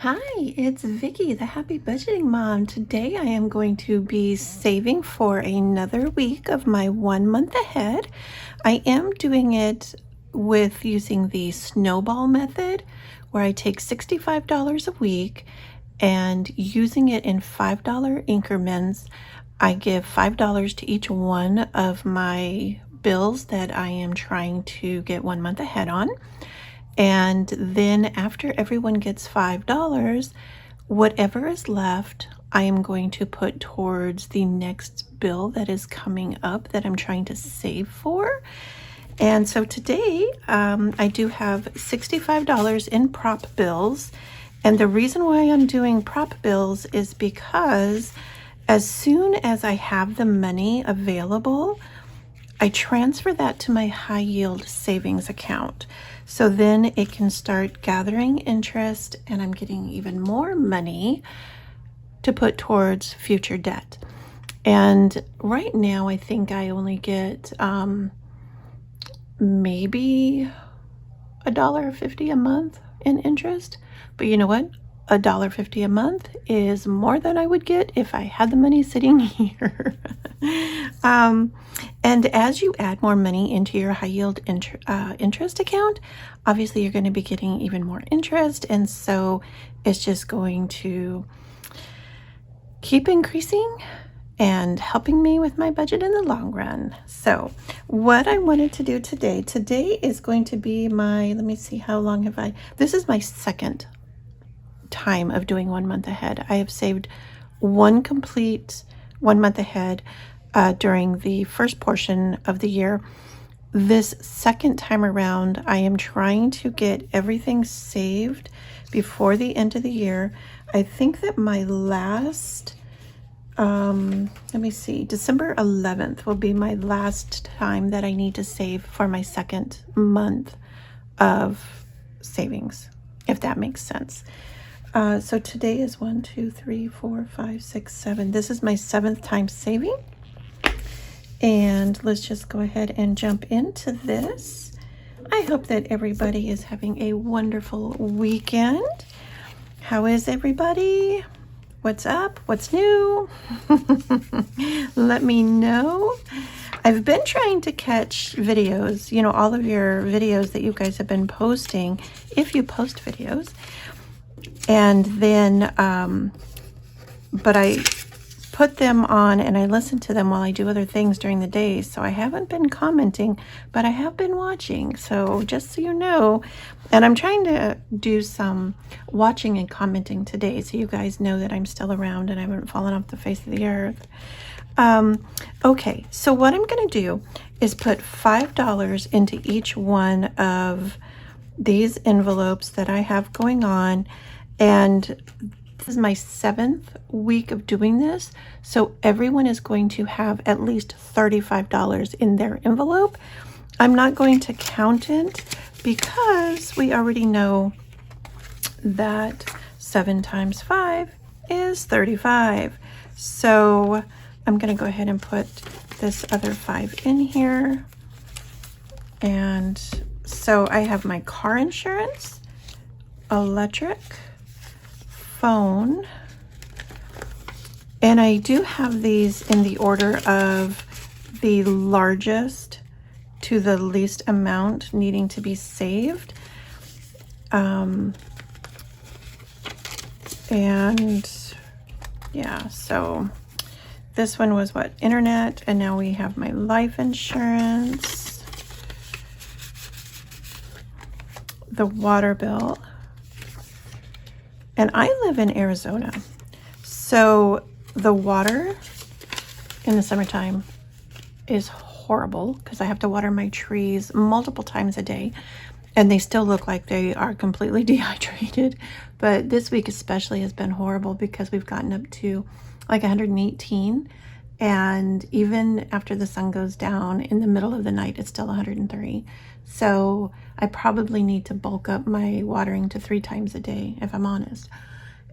Hi, it's Vicky, the Happy Budgeting Mom. Today I am going to be saving for another week of my 1 month ahead. I am doing it with using the Snowball method, where I take $65 a week and using it in $5 increments. I give $5 to each one of my bills that I am trying to get 1 month ahead on. And then after everyone gets $5, whatever is left, I am going to put towards the next bill that is coming up that I'm trying to save for. And so today I do have $65 in prop bills. And the reason why I'm doing prop bills is because as soon as I have the money available, I transfer that to my high yield savings account. So then it can start gathering interest and I'm getting even more money to put towards future debt. And right now I think I only get maybe $1.50 a month in interest. But you know what? $1.50 a month is more than I would get if I had the money sitting here. And as you add more money into your high yield interest account, obviously you're going to be getting even more interest. And so it's just going to keep increasing and helping me with my budget in the long run. So what I wanted to do today is going to be my, let me see, how long have I, this is my second time of doing 1 month ahead. I have saved one complete 1 month ahead during the first portion of the year. This second time around, I am trying to get everything saved before the end of the year. I think that my last, let me see, December 11th will be my last time that I need to save for my second month of savings, if that makes sense. So today is 1, 2, 3, 4, 5, 6, 7. This is my 7th time saving. And let's just go ahead and jump into this. I hope that everybody is having a wonderful weekend. How is everybody? What's up? What's new? Let me know. I've been trying to catch videos, you know, all of your videos that you guys have been posting, if you post videos. And then, but I put them on and I listen to them while I do other things during the day. So I haven't been commenting, but I have been watching. So just so you know, and I'm trying to do some watching and commenting today, so you guys know that I'm still around and I haven't fallen off the face of the earth. Okay, so what I'm going to do is put $5 into each one of these envelopes that I have going on. And this is my 7th week of doing this. So everyone is going to have at least $35 in their envelope. I'm not going to count it because we already know that 7 times 5 is 35. So I'm going to go ahead and put this other 5 in here. And so I have my car insurance, electric, phone, and I do have these in the order of the largest to the least amount needing to be saved. And yeah, so this one was what, internet, and now we have my life insurance, the water bill. And I live in Arizona, so the water in the summertime is horrible because I have to water my trees multiple times a day and they still look like they are completely dehydrated. But this week especially has been horrible because we've gotten up to like 118, and even after the sun goes down in the middle of the night, it's still 103. So I probably need to bulk up my watering to 3 times a day, if I'm honest.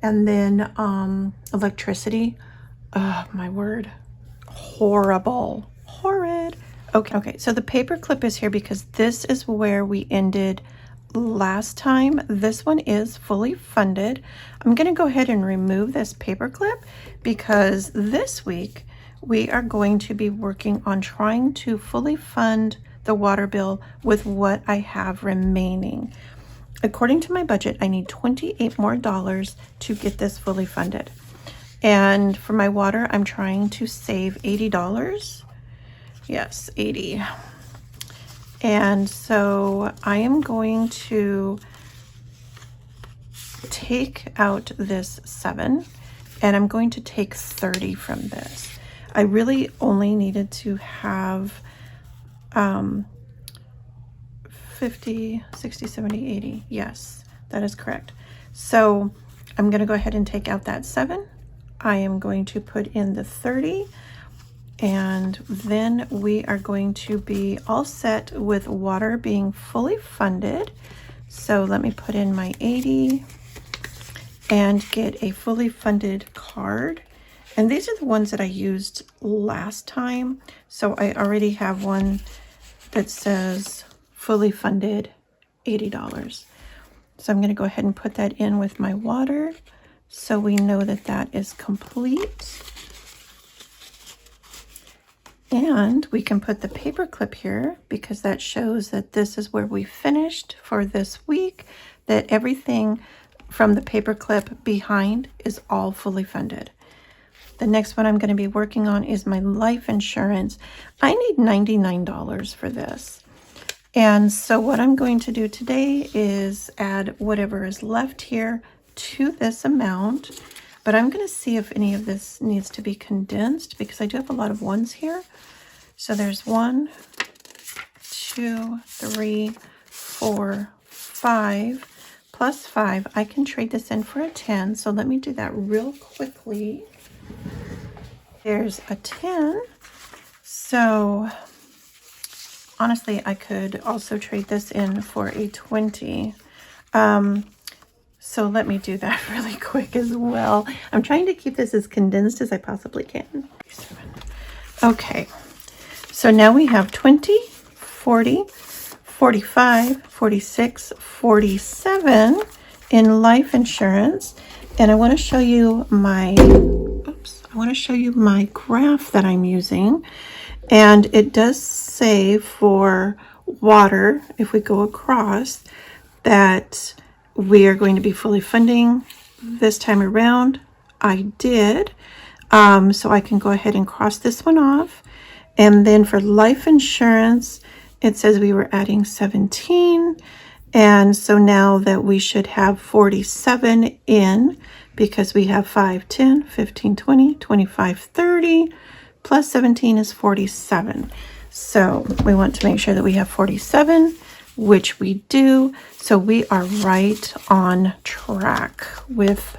And then electricity, oh my word, horrible, horrid. Okay, so the paper clip is here because this is where we ended last time. This one is fully funded. I'm going to go ahead and remove this paper clip because this week we are going to be working on trying to fully fund the water bill with what I have remaining. According to my budget, I need $28 more to get this fully funded. And for my water, I'm trying to save $80. Yes, 80. And so I am going to take out this 7 and I'm going to take 30 from this. I really only needed to have 50, 60, 70, 80. Yes, that is correct. So I'm going to go ahead and take out that 7. I am going to put in the 30, and then we are going to be all set with water being fully funded. So let me put in my 80 and get a fully funded card. And these are the ones that I used last time. So I already have one that says fully funded $80. So I'm going to go ahead and put that in with my water so we know that that is complete. And we can put the paper clip here because that shows that this is where we finished for this week, that everything from the paper clip behind is all fully funded. The next one I'm going to be working on is my life insurance. I need $99 for this. And so what I'm going to do today is add whatever is left here to this amount. But I'm going to see if any of this needs to be condensed because I do have a lot of ones here. So there's 1, 2, 3, 4, 5, plus 5. I can trade this in for a 10. So let me do that real quickly. There's a 10. So honestly, I could also trade this in for a 20. So let me do that really quick as well. I'm trying to keep this as condensed as I possibly can. Okay, so now we have 20, 40, 45, 46, 47 in life insurance. And I want to show you my, graph that I'm using. And it does say for water, if we go across, that we are going to be fully funding this time around. I did. So I can go ahead and cross this one off. And then for life insurance, it says we were adding 17. And so now that we should have 47 in because we have 5, 10, 15, 20, 25, 30. Plus 17 is 47. So we want to make sure that we have 47, which we do. So we are right on track with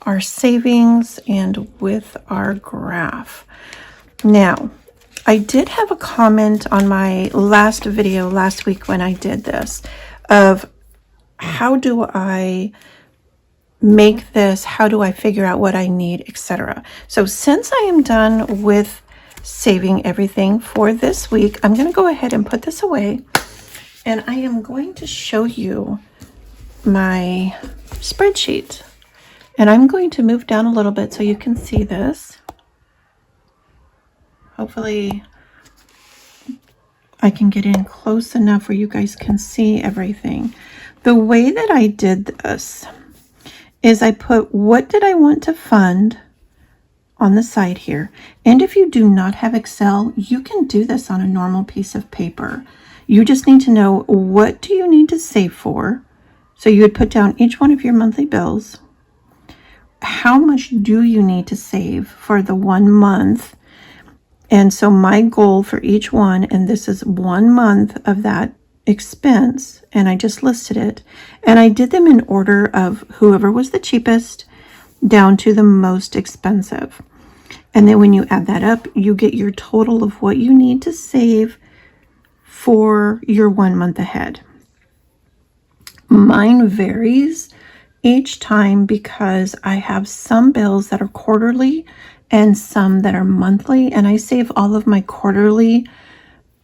our savings and with our graph. Now, I did have a comment on my last video last week when I did this of how do I make this, how do I figure out what I need, etc. So since I am done with saving everything for this week, I'm going to go ahead and put this away, and I am going to show you my spreadsheet. And I'm going to move down a little bit so you can see this. Hopefully I can get in close enough where you guys can see everything. The way that I did this is I put what did I want to fund on the side here. And if you do not have Excel, you can do this on a normal piece of paper. You just need to know what do you need to save for. So you would put down each one of your monthly bills. How much do you need to save for the 1 month? And so my goal for each one, and this is 1 month of that expense, and I just listed it, and I did them in order of whoever was the cheapest down to the most expensive. And then when you add that up, you get your total of what you need to save for your 1 month ahead. Mine varies each time because I have some bills that are quarterly and some that are monthly, and I save all of my quarterly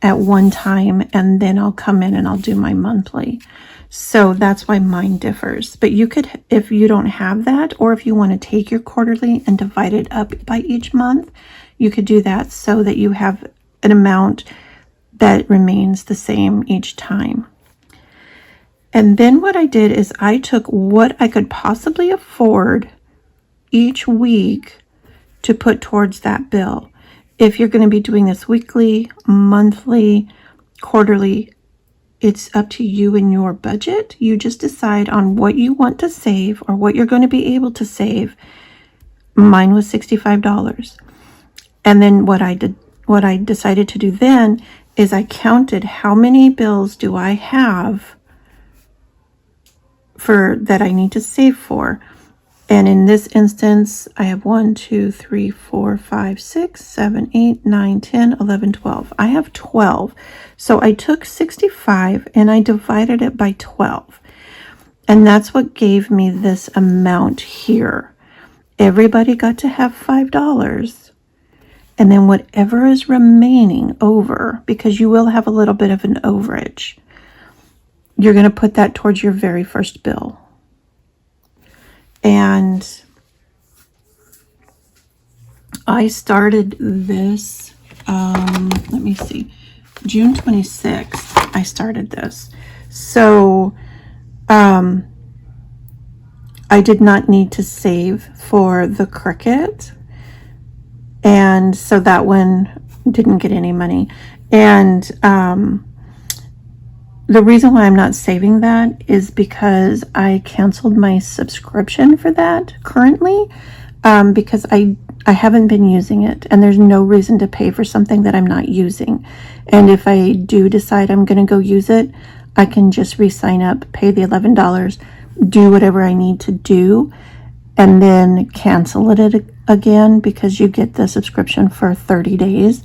at one time, and then I'll come in and I'll do my monthly. So that's why mine differs. But you could, if you don't have that, or if you want to take your quarterly and divide it up by each month, you could do that so that you have an amount that remains the same each time. And then what I did is I took what I could possibly afford each week to put towards that bill. If you're going to be doing this weekly, monthly, quarterly, it's up to you and your budget. You just decide on what you want to save or what you're going to be able to save. Mine was $65. And then what I decided to do then is I counted how many bills do I have for that I need to save for. And in this instance, I have 1, 2, 3, 4, 5, 6, 7, 8, 9, 10, 11, 12. I have 12. So I took 65 and I divided it by 12. And that's what gave me this amount here. Everybody got to have $5. And then whatever is remaining over, because you will have a little bit of an overage, you're going to put that towards your very first bill. And I started this, let me see, June 26th, I started this. So I did not need to save for the Cricut. And so that one didn't get any money. And the reason why I'm not saving that is because I canceled my subscription for that currently, because I haven't been using it, and there's no reason to pay for something that I'm not using. And if I do decide I'm going to go use it, I can just re-sign up, pay the $11, do whatever I need to do, and then cancel it again, because you get the subscription for 30 days.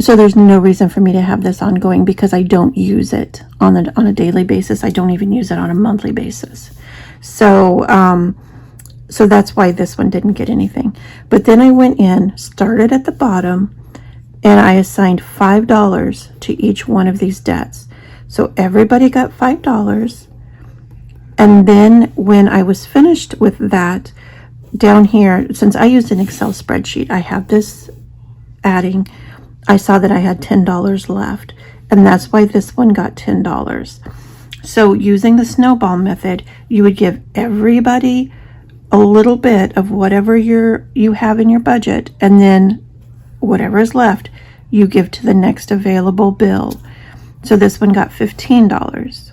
So there's no reason for me to have this ongoing, because I don't use it on a daily basis. I don't even use it on a monthly basis. So so that's why this one didn't get anything. But then I went in, started at the bottom, and I assigned $5 to each one of these debts. So everybody got $5. And then when I was finished with that, down here, since I used an Excel spreadsheet, I have this adding, I saw that I had $10 left, and that's why this one got $10. So using the snowball method, you would give everybody a little bit of whatever you have in your budget, and then whatever is left, you give to the next available bill. So this one got $15.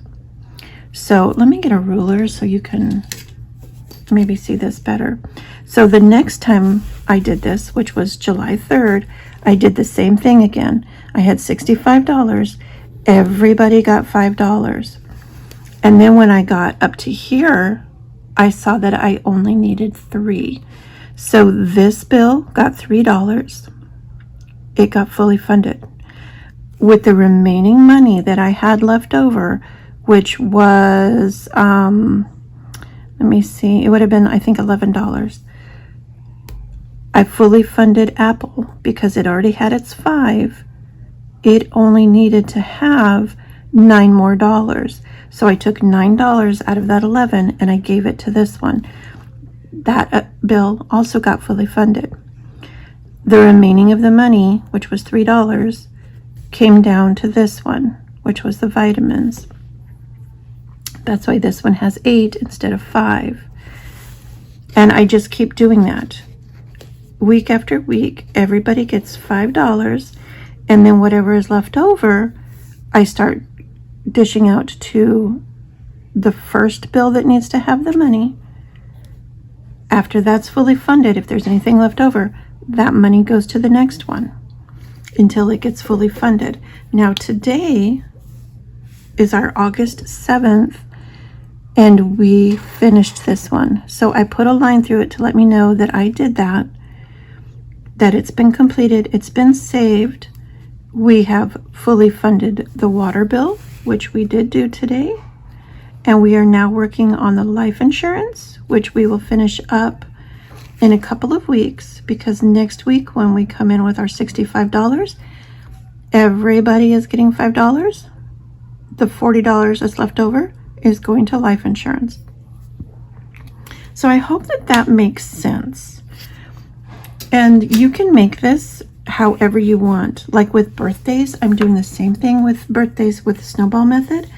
So let me get a ruler so you can maybe see this better. So the next time I did this, which was July 3rd, I did the same thing again. I had $65. Everybody got $5. And then when I got up to here, I saw that I only needed $3. So this bill got $3. It got fully funded. With the remaining money that I had left over, which was, let me see, it would have been, I think, $11. I fully funded Apple because it already had its 5. It only needed to have $9 more. So I took $9 out of that 11 and I gave it to this one. That bill also got fully funded. The remaining of the money, which was $3, came down to this one, which was the vitamins. That's why this one has 8 instead of 5. And I just keep doing that. Week after week, everybody gets $5, and then whatever is left over, I start dishing out to the first bill that needs to have the money. After that's fully funded, if there's anything left over, that money goes to the next one until it gets fully funded. Now today is our August 7th, and we finished this one. So I put a line through it to let me know that I did that it's been completed, it's been saved. We have fully funded the water bill, which we did do today. And we are now working on the life insurance, which we will finish up in a couple of weeks, because next week when we come in with our $65, everybody is getting $5. the $40 that's left over is going to life insurance. So I hope that that makes sense. And you can make this however you want. Like with birthdays, I'm doing the same thing with birthdays with the Snowball method,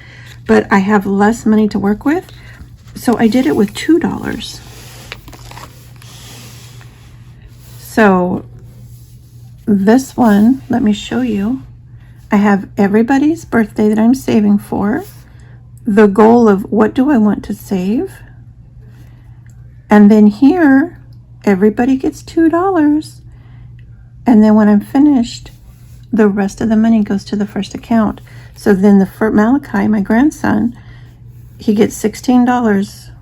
but I have less money to work with. So I did it with $2. So this one, let me show you. I have everybody's birthday that I'm saving for, the goal of what do I want to save, and then here everybody gets $2, and then when I'm finished, the rest of the money goes to the first account. So then the first Malachi, my grandson, he gets $16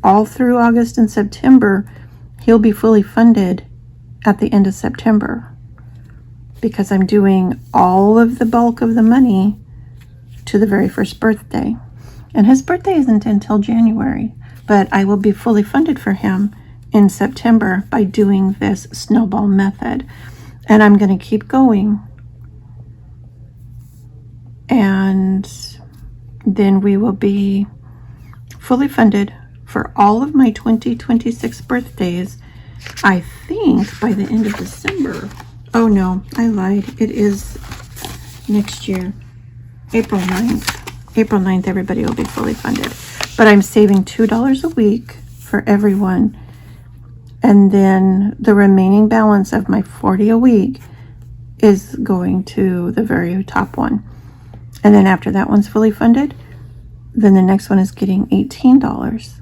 all through August and September. He'll be fully funded at the end of September because I'm doing all of the bulk of the money to the very first birthday. And his birthday isn't until January, but I will be fully funded for him in September by doing this Snowball method. And I'm going to keep going. And then we will be fully funded for all of my 2026 birthdays, I think by the end of December. Oh no, I lied. It is next year, April 9th. April 9th, everybody will be fully funded. But I'm saving $2 a week for everyone. And then the remaining balance of my $40 a week is going to the very top one. And then after that one's fully funded, then the next one is getting $18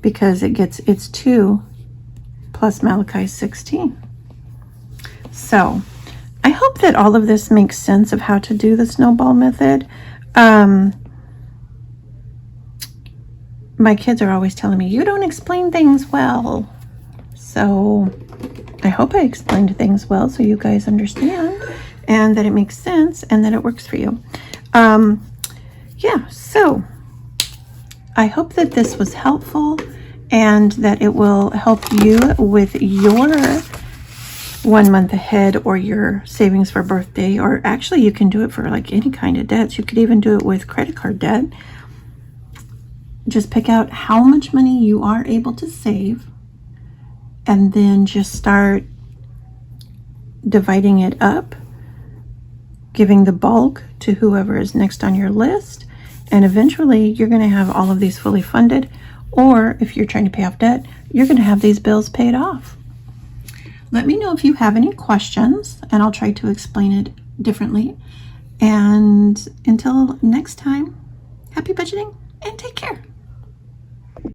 because it's 2 plus Malachi's 16. So I hope that all of this makes sense of how to do the Snowball method. My kids are always telling me, you don't explain things well. So I hope I explained things well so you guys understand and that it makes sense and that it works for you. Yeah, so I hope that this was helpful and that it will help you with your 1 month ahead or your savings for birthday, or actually you can do it for like any kind of debts. You could even do it with credit card debt. Just pick out how much money you are able to save and then just start dividing it up, giving the bulk to whoever is next on your list, and eventually you're going to have all of these fully funded, or if you're trying to pay off debt, you're going to have these bills paid off. Let me know if you have any questions and I'll try to explain it differently. And until next time, happy budgeting and take care.